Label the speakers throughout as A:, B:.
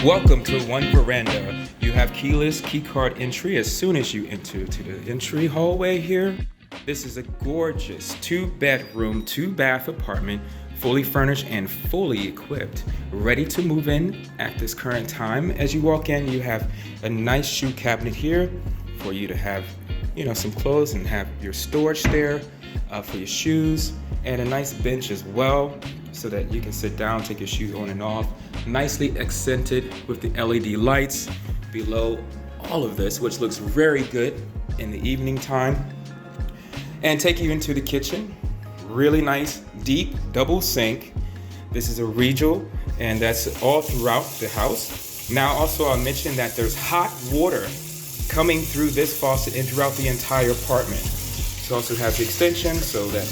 A: Welcome to One Verandah. You have keyless keycard entry as soon as you enter to the entry hallway here. This is a gorgeous 2-bedroom, 2-bath apartment, fully furnished and fully equipped, ready to move in at this current time. As you walk in, you have a nice shoe cabinet here for you to have, some clothes and have your storage there for your shoes, and a nice bench as well so that you can sit down, take your shoes on and off. Nicely accented with the LED lights below all of this, which looks very good in the evening time. And take you into the kitchen. Really nice, deep double sink. This is a regal, and that's all throughout the house. Now also I'll mention that there's hot water coming through this faucet and throughout the entire apartment. You also have the extension so that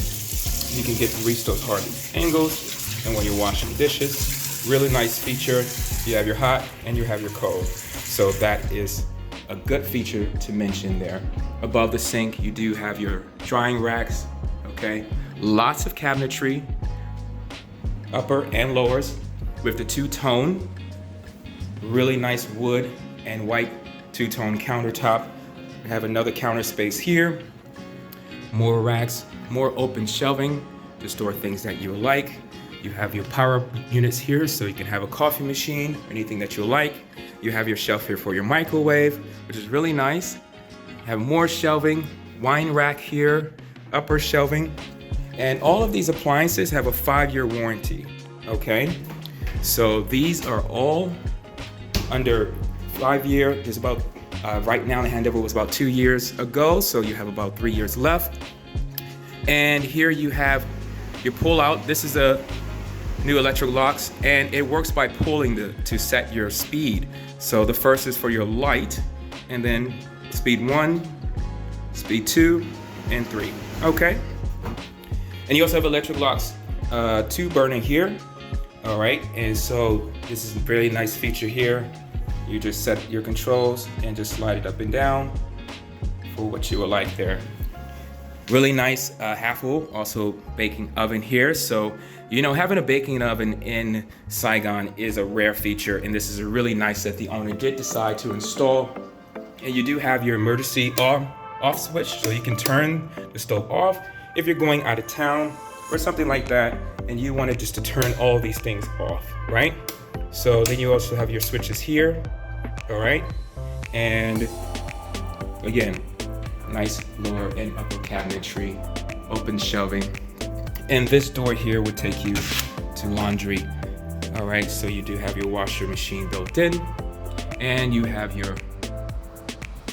A: you can get to reach those hard angles. And when you're washing dishes, really nice feature. You have your hot and you have your cold. So that is a good feature to mention there. Above the sink, you do have your drying racks, okay? Lots of cabinetry, upper and lowers, with the two-tone, really nice wood and white two-tone countertop. We have another counter space here, more racks, more open shelving to store things that you like. You have your power units here so you can have a coffee machine, anything that you like. You have your shelf here for your microwave, which is really nice. You have more shelving, wine rack here, upper shelving. And all of these appliances have a 5-year warranty, okay? So these are all under 5-year. There's about, right now the handover was about 2 years ago, so you have about 3 years left. And here you have your pull out. This is a new electric locks, and it works by pulling to set your speed. So the first is for your light, and then speed 1, speed 2, and 3, okay? And you also have electric locks, 2 burning here, all right? And so this is a really nice feature here. You just set your controls and just slide it up and down for what you would like there. Really nice half full, also baking oven here. So, having a baking oven in Saigon is a rare feature, and this is really nice that the owner did decide to install. And you do have your emergency off switch, so you can turn the stove off if you're going out of town or something like that, and you wanted just to turn all these things off, right? So then you also have your switches here, all right? And again, nice lower and upper cabinetry, open shelving. And this door here would take you to laundry. All right, so you do have your washer machine built in, and you have your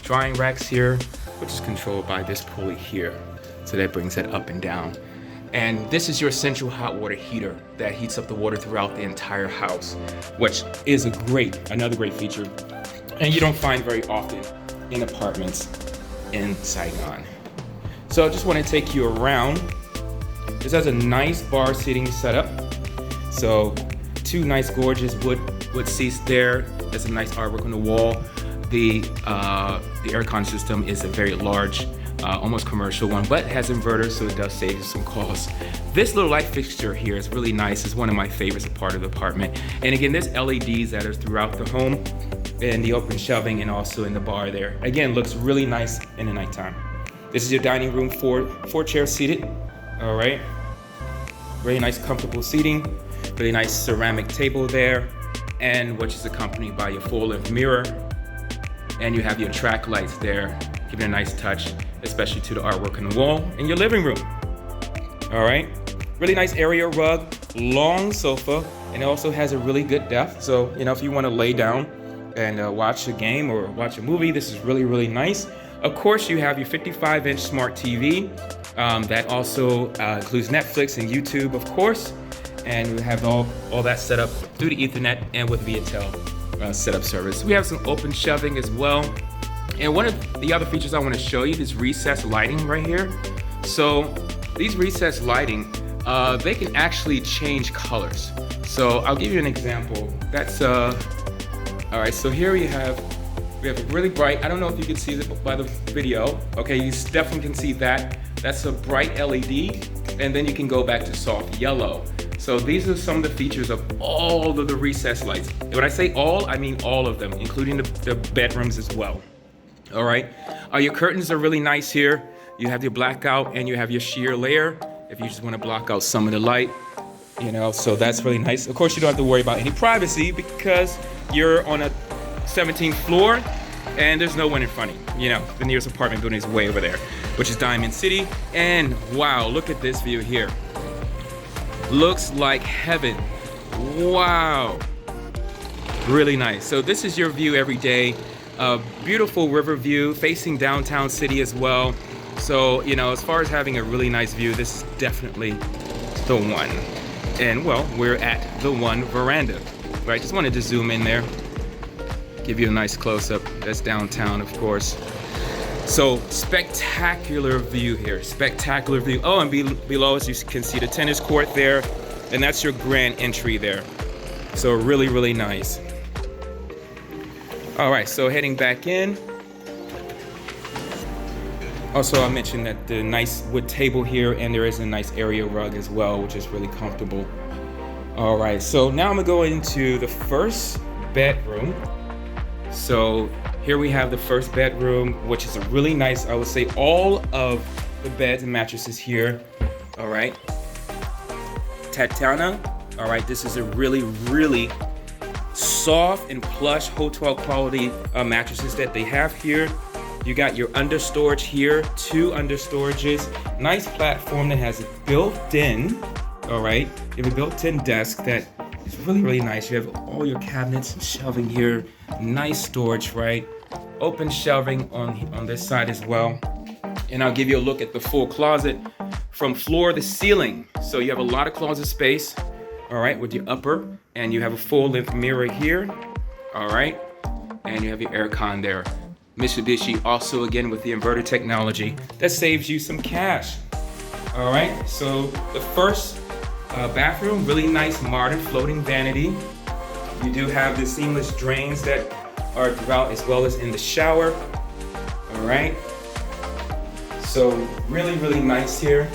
A: drying racks here, which is controlled by this pulley here. So that brings it up and down. And this is your central hot water heater that heats up the water throughout the entire house, which is another great feature, and you don't find very often in apartments in Saigon. So I just want to take you around. This has a nice bar seating setup. So 2 nice gorgeous wood seats there. There's some nice artwork on the wall. The aircon system is a very large, almost commercial one, but it has inverters, so it does save you some costs. This little light fixture here is really nice. It's one of my favorites part of the apartment. And again, there's LEDs that are throughout the home, and the open shelving, and also in the bar there. Again, looks really nice in the nighttime. This is your dining room, 4 chairs seated, all right? Very nice, comfortable seating, really nice ceramic table there, and which is accompanied by your full-length mirror. And you have your track lights there, giving a nice touch, especially to the artwork on the wall in your living room, all right? Really nice area rug, long sofa, and it also has a really good depth. So, if you wanna lay down and watch a game or watch a movie, this is really, really nice. Of course, you have your 55-inch smart TV that also includes Netflix and YouTube, of course, and we have all that set up through the Ethernet and with Viatel setup service. We have some open shelving as well, and one of the other features I want to show you is recessed lighting right here. So these recessed lighting, they can actually change colors. So I'll give you an example. That's all right, so here we have a really bright, I don't know if you can see it by the video. Okay, you definitely can see that. That's a bright LED, and then you can go back to soft yellow. So these are some of the features of all of the recessed lights. When I say all, I mean all of them, including the bedrooms as well. All right, your curtains are really nice here. You have your blackout and you have your sheer layer if you just want to block out some of the light, you know, so that's really nice. Of course, you don't have to worry about any privacy because you're on a 17th floor and there's no one in front of you. You know, the nearest apartment building is way over there, which is Diamond City. And wow, look at this view here. Looks like heaven. Wow. Really nice. So this is your view every day. A beautiful river view facing downtown city as well. So, you know, as far as having a really nice view, this is definitely the one. And well, we're at the One Verandah, right? Just wanted to zoom in there, give you a nice close-up. That's downtown, of course. So spectacular view here, spectacular view. Oh, and below us you can see the tennis court there, and that's your grand entry there. So really, really nice. All right, so heading back in. Also, I mentioned that the nice wood table here, and there is a nice area rug as well, which is really comfortable. All right, so now I'm gonna go into the first bedroom. So here we have the first bedroom, which is a really nice, I would say all of the beds and mattresses here. All right. Tatana. All right, this is a really, really soft and plush hotel quality mattresses that they have here. You got your under storage here, 2 under storages, nice platform that has a built-in, all right? You have a built-in desk that is really, really nice. You have all your cabinets and shelving here, nice storage, right? Open shelving on this side as well. And I'll give you a look at the full closet from floor to ceiling. So you have a lot of closet space, all right, with your upper, and you have a full length mirror here, all right? And you have your air con there. Mitsubishi also again with the inverter technology that saves you some cash. All right, so the first bathroom, really nice modern floating vanity. You do have the seamless drains that are throughout as well as in the shower. All right, so really, really nice here.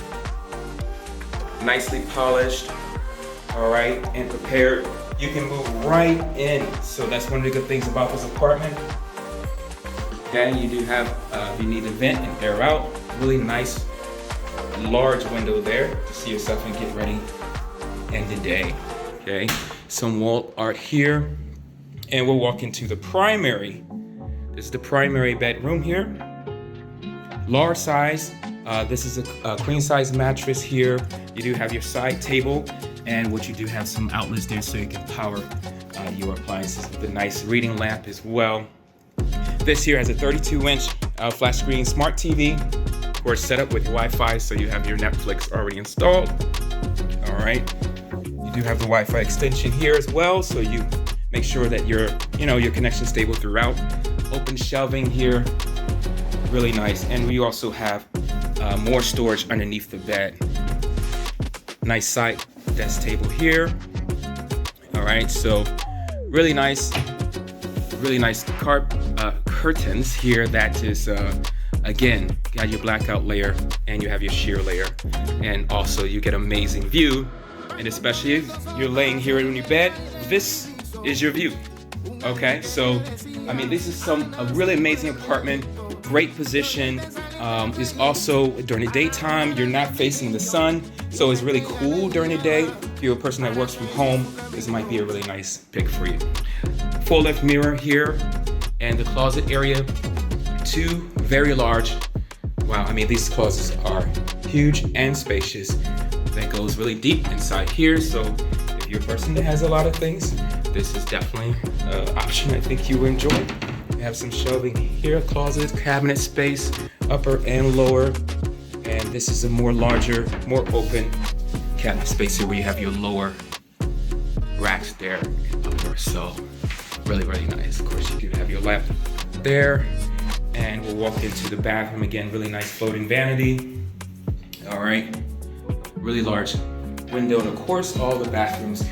A: Nicely polished, all right, and prepared. You can move right in. So that's one of the good things about this apartment. Okay, you do have, if you need to vent and air out, really nice large window there to see yourself and get ready in the day. Okay, some wall art here. And we'll walk into the primary. This is the primary bedroom here. Large size. This is a queen size mattress here. You do have your side table, and what you do have some outlets there so you can power your appliances with a nice reading lamp as well. This here has a 32-inch flat screen smart TV, of course set up with Wi-Fi, so you have your Netflix already installed. All right, you do have the Wi-Fi extension here as well, so you make sure that your connection is stable throughout. Open shelving here, really nice, and we also have more storage underneath the bed. Nice side desk table here. All right, so really nice curtains here that is again got your blackout layer and you have your sheer layer, and also you get amazing view, and especially if you're laying here in your bed, this is your view. Okay, so I mean this is a really amazing apartment, great position. Is also during the daytime you're not facing the sun, so it's really cool during the day. If you're a person that works from home, this might be a really nice pick for you. Full length mirror here, and the closet area, 2 very large. Wow, I mean these closets are huge and spacious. That goes really deep inside here, so if you're a person that has a lot of things, this is definitely an option I think you will enjoy. You have some shelving here, closets, cabinet space, upper and lower, and this is a more larger, more open cabinet space here where you have your lower racks there and upper, so really, really nice. Of course, you do have your lamp there, and we'll walk into the bathroom again. Really nice floating vanity. All right, really large window, and of course, all the bathrooms.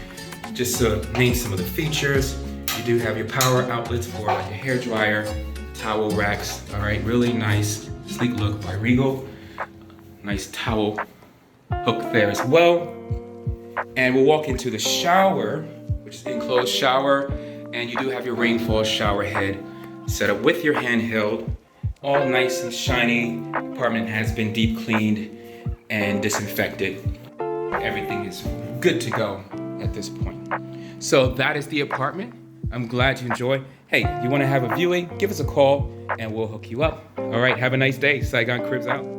A: Just to name some of the features, you do have your power outlets for like a hair dryer, towel racks. All right, really nice, sleek look by Regal. Nice towel hook there as well. And we'll walk into the shower, which is enclosed shower, and you do have your rainfall shower head set up with your handheld, all nice and shiny. Apartment has been deep cleaned and disinfected. Everything is good to go at this point. So that is the apartment. I'm glad you enjoy. Hey, you want to have a viewing? Give us a call and we'll hook you up. All right, have a nice day. Saigon Cribs out.